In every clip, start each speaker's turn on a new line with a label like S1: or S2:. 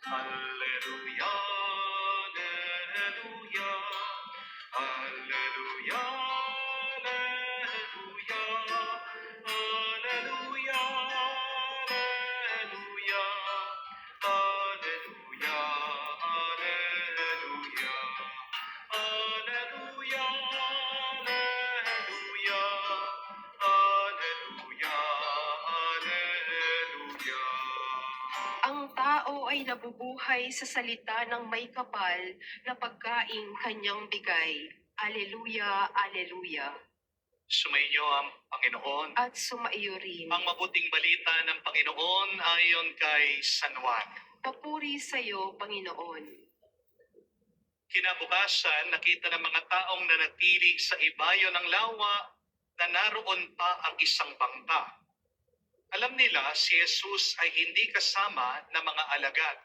S1: Alleluia, alleluia, alleluia, alleluia, alleluia, alleluia, alleluia, alleluia, alleluia, alleluia, alleluia, alleluia. Ang tao ay nabubuhay sa salita ng may kapal na pagkaing kanyang bigay. Aleluya, aleluya. Sumainyo ang Panginoon. At sumaiyo rin. Ang mabuting balita ng Panginoon ayon kay San Juan. Papuri sa iyo, Panginoon. Kinabukasan, nakita ng mga taong nanatili sa ibayo ng lawa na naroon pa ang isang bangka. Alam nila si Jesus ay hindi kasama ng mga alagad,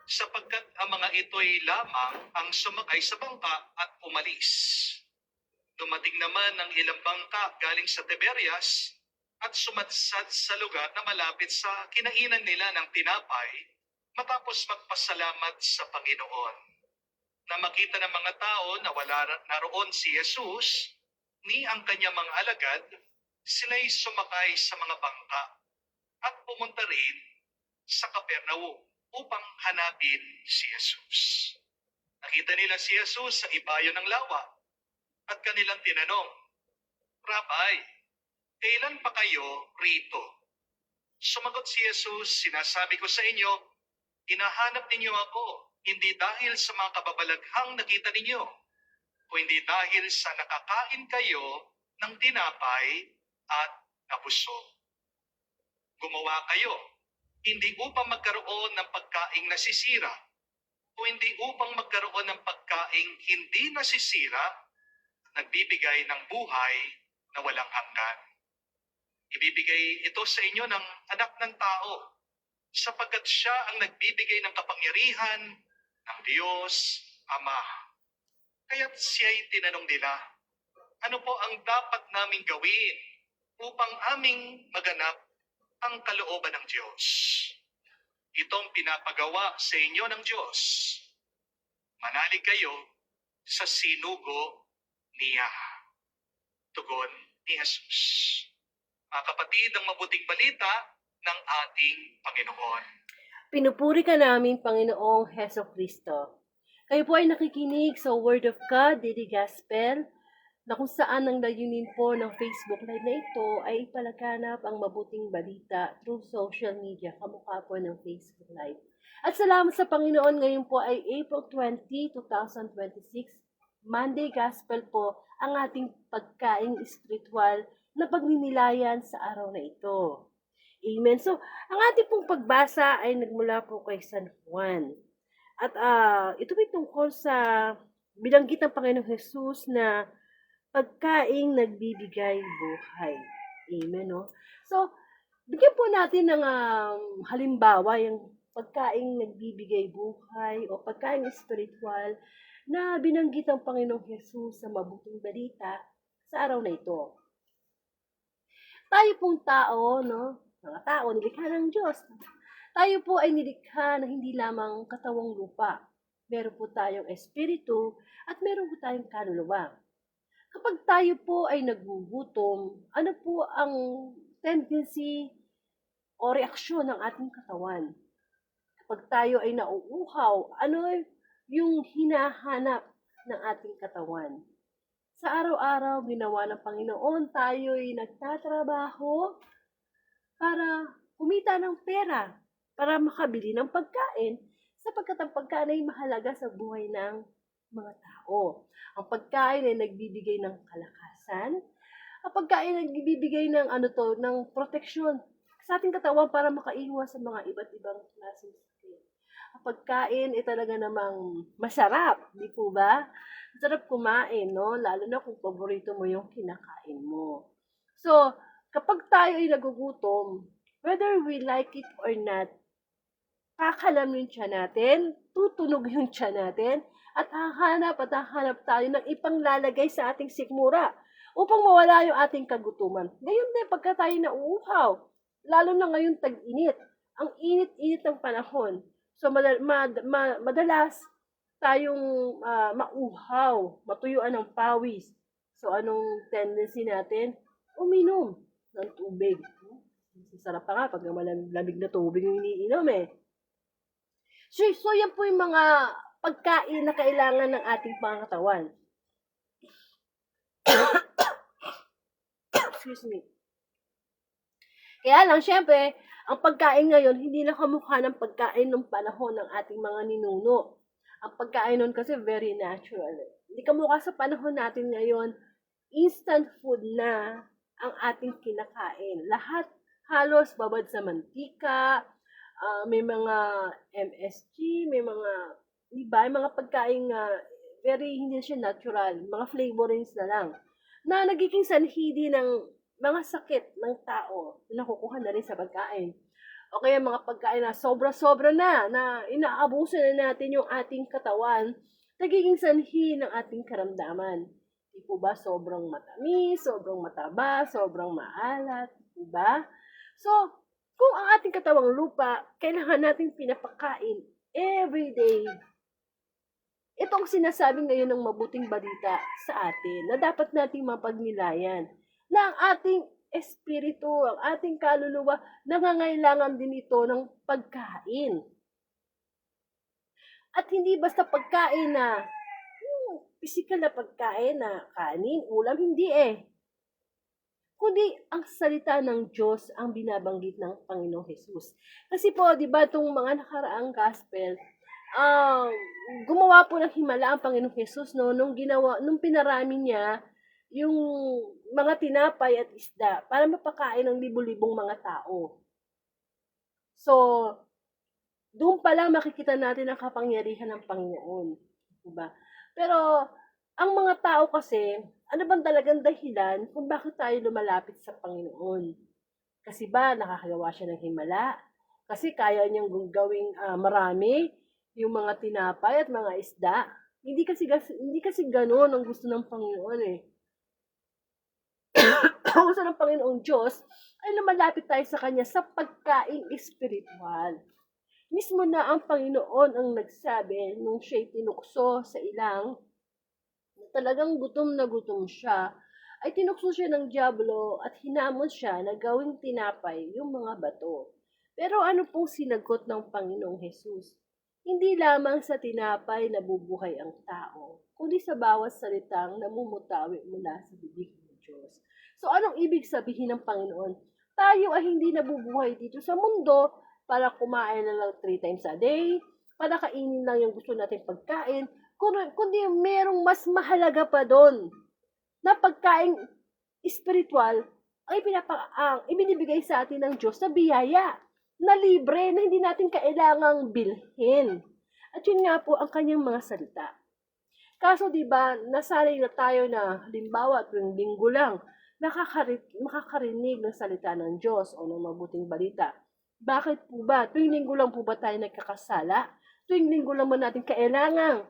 S1: sapagkat ang mga ito'y lamang ang sumakay sa bangka at umalis. Dumating naman ang ilang bangka galing sa Tiberias at sumadsad sa lugar na malapit sa kinainan nila ng tinapay matapos magpasalamat sa Panginoon. Na makita ng mga tao na wala naroon si Jesus, ni ang kanyang mga alagad, sila'y sumakay sa mga bangka at pumunta rin sa Capernaum upang hanapin si Jesus. Nakita nila si Jesus sa ibayo ng lawa at kanilang tinanong, Rabay, kailan pa kayo rito? Sumagot si Jesus, sinasabi ko sa inyo, hinahanap ninyo ako, hindi dahil sa mga kababalaghang nakita ninyo, o hindi dahil sa nakakain kayo ng tinapay at nabusog. Gumawa kayo, hindi upang magkaroon ng pagkaing nasisira, o hindi upang magkaroon ng pagkaing hindi nasisira, nagbibigay ng buhay na walang hanggan. Ibibigay ito sa inyo ng anak ng tao, sapagkat siya ang nagbibigay ng kapangyarihan ng Diyos Ama. Kaya't siya'y tinanong nila, ano po ang dapat naming gawin upang aming maganap ang kalooban ng Diyos? Itong pinapagawa sa inyo ng Diyos. Manalig kayo sa sinugo niya. Tugon ni Jesus. Mga kapatid, ang mabuting balita ng ating Panginoon.
S2: Pinupuri ka namin, Panginoong Heso Kristo. Kayo po ay nakikinig sa Word of God, Daily Gospel, na kung saan ang layunin po ng Facebook Live na ito ay ipalaganap ang mabuting balita through social media, kamukha po ng Facebook Live. At salamat sa Panginoon, ngayon po ay April 20, 2026, Monday Gospel po ang ating pagkaing spiritual na pagninilayan sa araw na ito. Amen. So, ang ating pong pagbasa ay nagmula po kay San Juan. At ito ay tungkol sa binanggit ng Panginoong Jesus na pagkaing nagbibigay buhay. Amen, no? So, bigyan po natin ng halimbawa yung pagkaing nagbibigay buhay o pagkaing spiritual na binanggit ng Panginoong Jesus sa mabuting balita sa araw na ito. Tayo pong tao, no? Mga tao, nilikha ng Diyos. Tayo po ay nilikha na hindi lamang katawang lupa. Meron po tayong espiritu at meron po tayong kaluluwa. Kapag tayo po ay nagugutom, ano po ang tendency o reaksyon ng ating katawan? Kapag tayo ay nauuhaw, ano yung hinahanap ng ating katawan? Sa araw-araw, ginawa ng Panginoon, tayo ay nagtatrabaho para kumita ng pera, para makabili ng pagkain, sapagkat ang pagkain ay mahalaga sa buhay ng mga tao. Ang pagkain ay nagbibigay ng kalakasan, ang pagkain ay nagbibigay ng ng proteksyon sa ating katawan para makaiwas sa mga iba't ibang klaseng sakit. Ang pagkain ay talaga namang masarap, di po ba? Masarap kumain, no? Lalo na kung paborito mo yung kinakain mo. So, kapag tayo ay nagugutom, whether we like it or not, kakalam yung tiyan natin, tutunog yung tiyan natin, at hahanap tayo ng ipanglalagay sa ating sikmura upang mawala yung ating kagutuman. Ngayon din, pagka tayo nauuhaw, lalo na ngayon tag-init, ang init-init ng panahon. So, madalas tayong mauhaw, matuyuan ng pawis. So, anong tendency natin? Uminom ng tubig. Sarap pa nga pag malamig na tubig yung iniinom eh. So yan po yung mga pagkain na kailangan ng ating pangatawan. Excuse me. Kaya lang, syempre, ang pagkain ngayon, hindi na kamukha ng pagkain ng panahon ng ating mga ninuno. Ang pagkain nun kasi very natural. Hindi kamukha sa panahon natin ngayon, instant food na ang ating kinakain. Lahat halos babad sa mantika, may mga MSG, may mga, di ba, mga pagkain very, hindi siya natural, mga flavorings na lang, na nagiging sanhi din ng mga sakit ng tao na nakukuha na rin sa pagkain. O kaya mga pagkain na sobra-sobra na inaabuso na natin yung ating katawan, nagiging sanhi ng ating karamdaman. Di po ba sobrang matamis, sobrang mataba, sobrang maalat, di ba? So, kung ang ating katawang lupa, kailangan natin pinapakain every day. Itong sinasabi ngayon ng mabuting balita sa atin na dapat nating mapagnilayan na ang ating espiritu, ang ating kaluluwa, nangangailangan din ito ng pagkain. At hindi basta pagkain na physical na pagkain na kanin, ulam, hindi eh. Kundi ang salita ng Diyos ang binabanggit ng Panginoong Jesus. Kasi po, di ba, itong mga nakaraang gospel, gumawa po ng himala ang Panginoong Jesus, no, nung pinarami niya yung mga tinapay at isda para mapakain ng libu-libong mga tao. So, doon pa lang makikita natin ang kapangyarihan ng Panginoon. Diba? Pero, ang mga tao kasi, ano bang talagang dahilan kung bakit tayo lumalapit sa Panginoon? Kasi ba, nakakagawa siya ng himala? Kasi kaya niyang gawing marami yung mga tinapay at mga isda. Hindi kasi ganoon ang gusto ng Panginoon eh. Ang gusto ng Panginoong Diyos ay lumalapit tayo sa Kanya sa pagkain espiritual. Mismo na ang Panginoon ang nagsabi nung siya'y tinukso sa ilang, talagang gutom na gutom siya, ay tinukso siya ng diablo at hinamon siya na gawing tinapay yung mga bato. Pero ano pong sinagot ng Panginoong Jesus? Hindi lamang sa tinapay nabubuhay ang tao, kundi sa bawat salitang namumutawi mula sa bibig ng Diyos. So anong ibig sabihin ng Panginoon? Tayo ay hindi nabubuhay dito sa mundo para kumain na lang 3 times a day, para kainin lang yung gusto natin pagkain, kundi merong mas mahalaga pa doon na pagkain espiritual ang ibinibigay sa atin ng Diyos na biyaya, na libre, na hindi natin kailangang bilhin. At yun nga po ang kanyang mga salita. Kaso diba, nasanay na tayo na halimbawa tuwing linggo lang, makakarinig ng salita ng Diyos o ng mabuting balita. Bakit po ba? Tuwing linggo lang po ba tayo nagkakasala? Tuwing linggo lang ba natin kailangang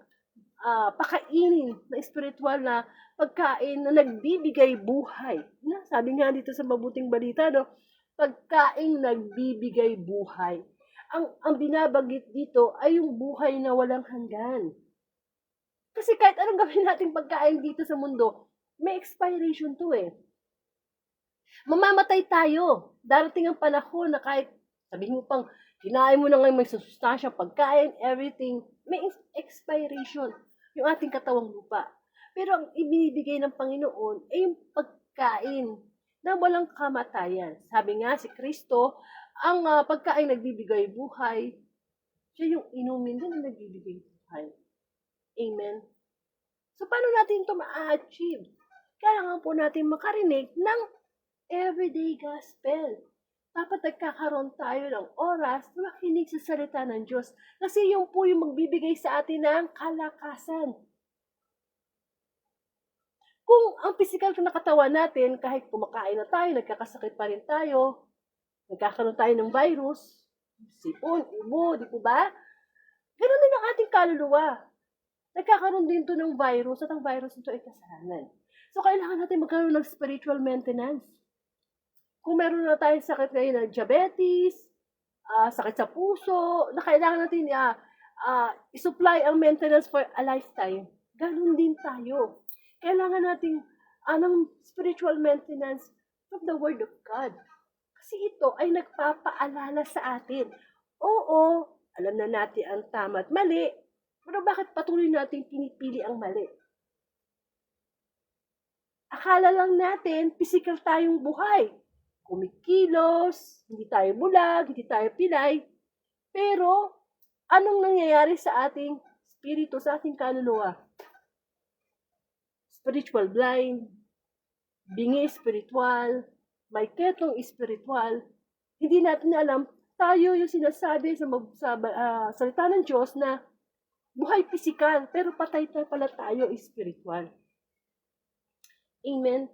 S2: pakainin na espiritual na pagkain na nagbibigay buhay? Na, sabi nga dito sa mabuting balita, no? Pagkain nagbibigay buhay. Ang binabanggit dito ay yung buhay na walang hanggan. Kasi kahit anong gawin natin pagkain dito sa mundo, may expiration to eh. Mamamatay tayo. Darating ang panahon na kahit sabihin mo pang kinain mo na ngayon may sustansya, pagkain, everything, may expiration yung ating katawang lupa. Pero ang ibinibigay ng Panginoon ay yung pagkain na walang kamatayan. Sabi nga si Kristo, ang pagkain nagbibigay buhay, siya yung inumin din na nagbibigay buhay. Amen? So, paano natin ito ma-achieve? Kailangan po natin makarinig ng everyday gospel. Dapat nagkakaroon tayo ng oras na makinig sa salita ng Diyos. Kasi yun po yung magbibigay sa atin ng kalakasan. Kung ang physical na katawan natin, kahit kumakain na tayo, nagkakasakit pa rin tayo, nagkakaroon tayo ng virus, sipon, ubo, di po ba? Ganun din ang ating kaluluwa. Nagkakaroon din to ng virus at ang virus nito ay kasalanan. So, kailangan natin magkaroon ng spiritual maintenance. Kung meron na tayong sakit ngayon na diabetes, sakit sa puso, na kailangan natin i-supply ang maintenance for a lifetime. Ganun din tayo. Kailangan natin ng spiritual maintenance from the Word of God. Kasi ito ay nagpapaalala sa atin. Oo, alam na natin ang tama at mali, pero bakit patuloy natin pinipili ang mali? Akala lang natin, physical tayong buhay. Kumikilos, hindi tayo bulag, hindi tayo pilay. Pero, anong nangyayari sa ating spirito, sa ating kaluluwa? Spiritual blind, bingi spiritual, may ketong spiritual. Hindi natin alam, tayo yung sinasabi sa salita ng Diyos na buhay pisikal, pero patay na pala tayo spiritual. Amen?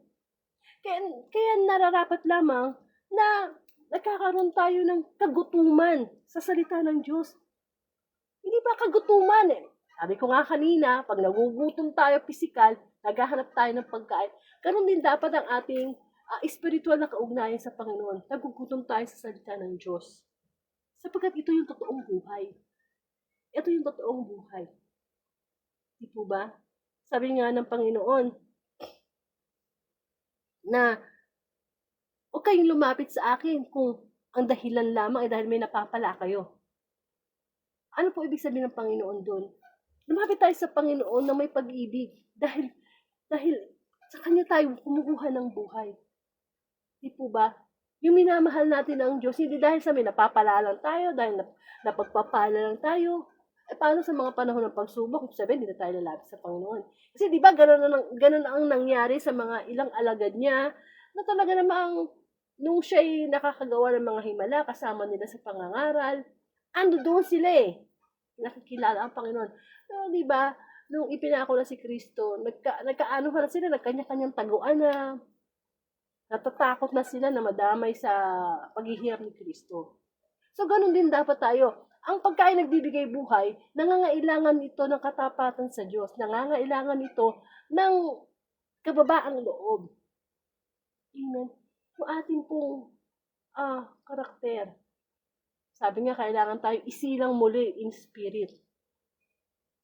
S2: Kaya nararapat lamang na nagkakaroon tayo ng kagutuman sa salita ng Diyos. Hindi ba kagutuman eh? Sabi ko nga kanina, pag nagugutom tayo pisikal, naghahanap tayo ng pagkain, ganun din dapat ang ating spiritual na kaugnayan sa Panginoon. Nagugutom tayo sa salita ng Diyos. Sapagkat ito yung totoong buhay. Ito yung totoong buhay. Di po ba? Sabi nga ng Panginoon, na huwag kayong lumapit sa akin kung ang dahilan lamang ay dahil may napapala kayo. Ano po ibig sabihin ng Panginoon doon? Lumapit tayo sa Panginoon na may pag-ibig dahil sa Kanya tayo kumukuha ng buhay. Di po ba? Yung minamahal natin ang Diyos, hindi dahil sa may napapala lang tayo, dahil napagpapala lang tayo. Paano sa mga panahon ng pagsubok? Sabihin, hindi na tayo lalapit sa Panginoon. Kasi di ba, ganun ang nangyari sa mga ilang alagad niya, na talaga namang, nung siya'y nakakagawa ng mga himala, kasama nila sa pangangaral, ando doon sila eh. Nakikilala ang Panginoon. So, di ba, nung ipinako na si Kristo, nagkaano na sila, nagkanya-kanyang taguan na, natatakot na sila na madamay sa paghihirap ni Kristo. So, ganun din dapat tayo. Ang pagkain nagbibigay buhay, nangangailangan ito ng katapatan sa Diyos. Nangangailangan ito ng kababaang loob. Amen. Yung ating pong karakter. Sabi nga, kailangan tayo isilang muli in spirit.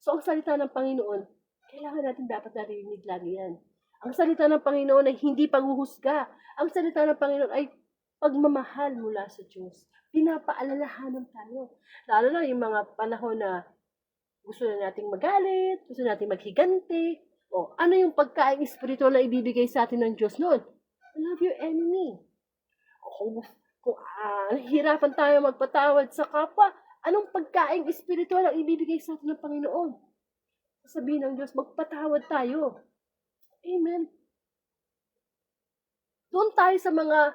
S2: So, ang salita ng Panginoon, kailangan natin dapat narinig lagi yan. Ang salita ng Panginoon ay hindi paghuhusga. Ang salita ng Panginoon ay pagmamahal mula sa Diyos. Pinapaalalahanan tayo. Lalo na yung mga panahon na gusto na nating magalit, gusto nating maghigante. O, ano yung pagkain espiritual na ibibigay sa atin ng Diyos noon? Love your enemy. O, kung hirapan tayo magpatawad sa kapwa, anong pagkain espiritual ang ibibigay sa atin ng Panginoon? Sabihin ng Diyos, magpatawad tayo. Amen. Doon tayo sa mga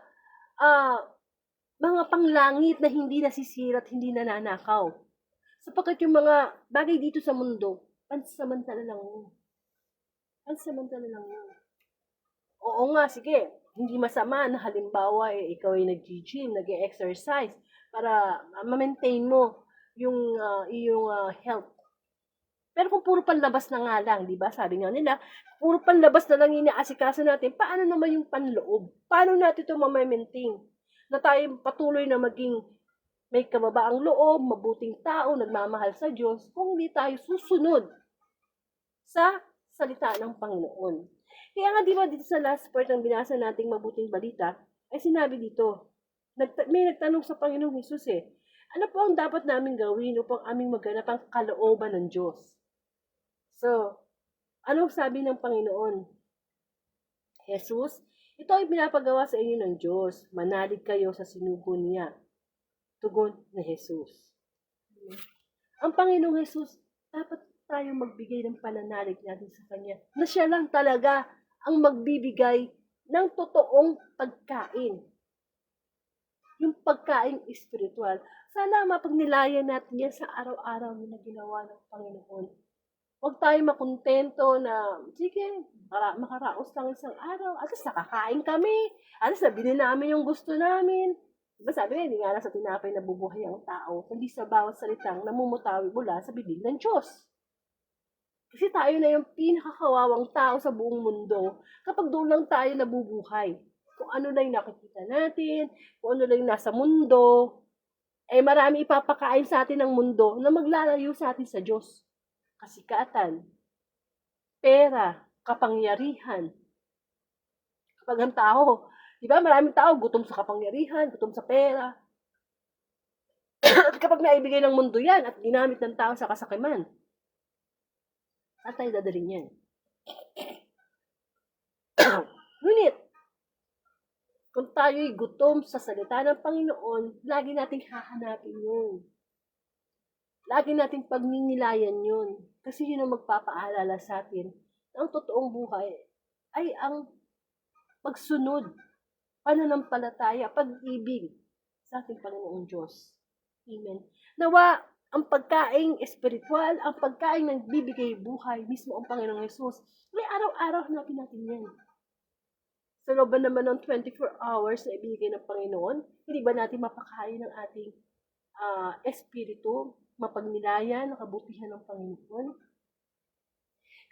S2: panglangit na hindi nasisira at hindi nananakaw. Sapagkat yung mga bagay dito sa mundo, pansamantala lang yun. Pansamantala lang yun. Oo nga, sige, hindi masama na halimbawa ikaw ay nag-gym, nag-exercise para ma-maintain mo yung iyong health. Pero kung puro panlabas na nga lang, di ba? Sabi nga nila, puro panlabas na lang inaasikaso natin, paano naman yung panloob? Paano natin ito ma-maintain? Na tayo patuloy na maging may kababaang loob, mabuting tao, nagmamahal sa Diyos, kung hindi tayo susunod sa salita ng Panginoon. Kaya nga di ba dito sa last part ng binasa nating mabuting balita, ay sinabi dito, may nagtanong sa Panginoong Hesus ano po ang dapat namin gawin upang aming maganap ang kalooban ng Diyos? So, anong sabi ng Panginoon? Jesus, ito ay pinapagawa sa inyo ng Diyos. Manalig kayo sa sinugo niya. Tugon ni Jesus. Ang Panginoong Jesus, dapat tayo magbigay ng pananalig natin sa Kanya na siya lang talaga ang magbibigay ng totoong pagkain. Yung pagkain espiritual. Sana mapagnilayan natin yan sa araw-araw na ginawa ng Panginoon. Huwag tayo makontento na, sige, makaraos lang isang araw. At least nakakain kami. At least nabili namin yung gusto namin. Diba sabi nga, hindi nga lang sa tinapay na bubuhay ang tao, kundi sa bawat salitang namumutawi mula sa bibig ng Diyos. Kasi tayo na yung pinakakawawang tao sa buong mundo kapag doon lang tayo nabubuhay. Kung ano lang yung nakikita natin, kung ano lang yung nasa mundo, eh marami ipapakain sa atin ng mundo na maglalayo sa atin sa Diyos. Kasikatan, pera, kapangyarihan. Kapag ang tao, di ba maraming tao gutom sa kapangyarihan, gutom sa pera. At kapag naibigay ng mundo yan at ginamit ng tao sa kasakiman, saan tayo dadalhin yan? Ngunit, kung tayo'y gutom sa salita ng Panginoon, lagi nating hahanapin yun. Lagi nating pagninilayan yun. Kasi yun ang magpapaalala sa atin na ang totoong buhay ay ang pagsunod, pananampalataya, pag-ibig sa ating Panginoong Diyos. Amen. Nawa, ang pagkaing espiritual, ang pagkaing nagbibigay buhay, mismo ang Panginoong Yesus, may araw-araw natin yan. Sa loob naman ng 24 hours na ibigay ng Panginoon, hindi ba natin mapakain ng ating espiritu, mapagnilayan, kabutihan ng Panginoon?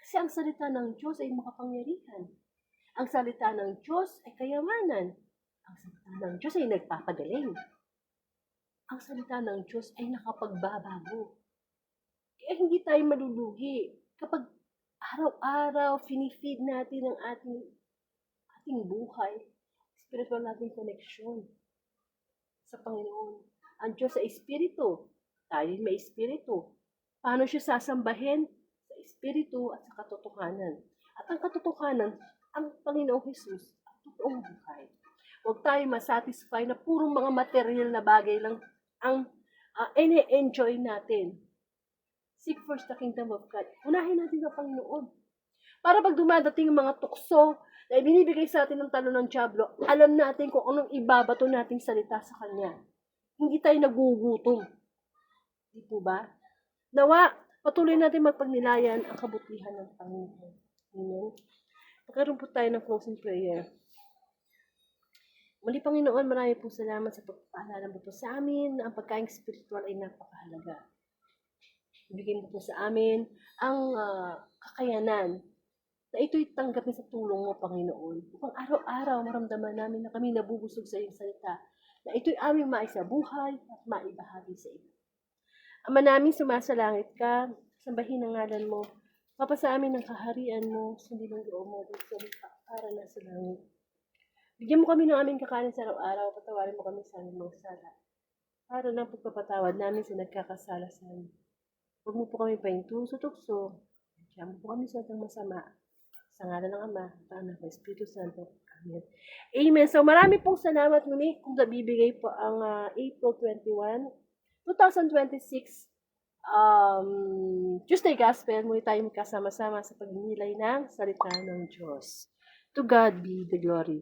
S2: Kasi ang salita ng Diyos ay makapangyarihan. Ang salita ng Diyos ay kayamanan. Ang salita ng Diyos ay nagpapagaling. Ang salita ng Diyos ay nakapagbabago. Kaya hindi tayo malulugi kapag araw-araw finifeed natin ang ating buhay, spiritual nating connection sa Panginoon. Ang Diyos ay espiritu. Tayo may espiritu. Paano siya sasambahin? Sa espiritu at sa katotohanan. At ang katotohanan, ang Panginoong Jesus, ang totoong buhay. Huwag tayo masatisfy na purong mga material na bagay lang ang ine-enjoy natin. Seek first the kingdom of God. Unahin natin ang Panginoon. Para pag dumadating ang mga tukso na ibinibigay sa atin ng talo ng Diablo, alam natin kung anong ibabato nating salita sa Kanya. Hindi tayo nagugutom. Di po ba? Nawa, patuloy natin magpagnilayan ang kabutihan ng Panginoon. Amen. Pagkaroon po tayo ng closing prayer. Muli, Panginoon, marami po salamat sa pagpapaalala mo po sa amin na ang pagkain spiritual ay napakahalaga. Ibigay mo po sa amin ang kakayanan na ito'y tanggapin sa tulong mo, Panginoon. Upang araw-araw maramdaman namin na kami nabubusog sa iyong salita, na ito'y aming maisabuhay at maibahagi sa iyo. Ama namin, sumasalangit ka, sambahin ang ngalan mo, mapasa amin ang kaharian mo, sundin ang loob mo dito sa lupa para na sa langit. Bigyan mo kami ng aming kakanin sa araw-araw, patawarin mo kami sa aming mga sala. Para ng pagpapatawad namin sa nagkakasala sa amin. Huwag mo po kami pahinto-tukso. Diyan mo po kami sa atang masama. Sa ngalan ng Ama, at Anak, at Espiritu Santo. Amen. Amen. So marami pong salamat muli kung nabibigay po ang April 21, 2026 Tuesday Gospel. Muli tayo magkasama-sama sa pagninilay ng salita ng Diyos. To God be the glory.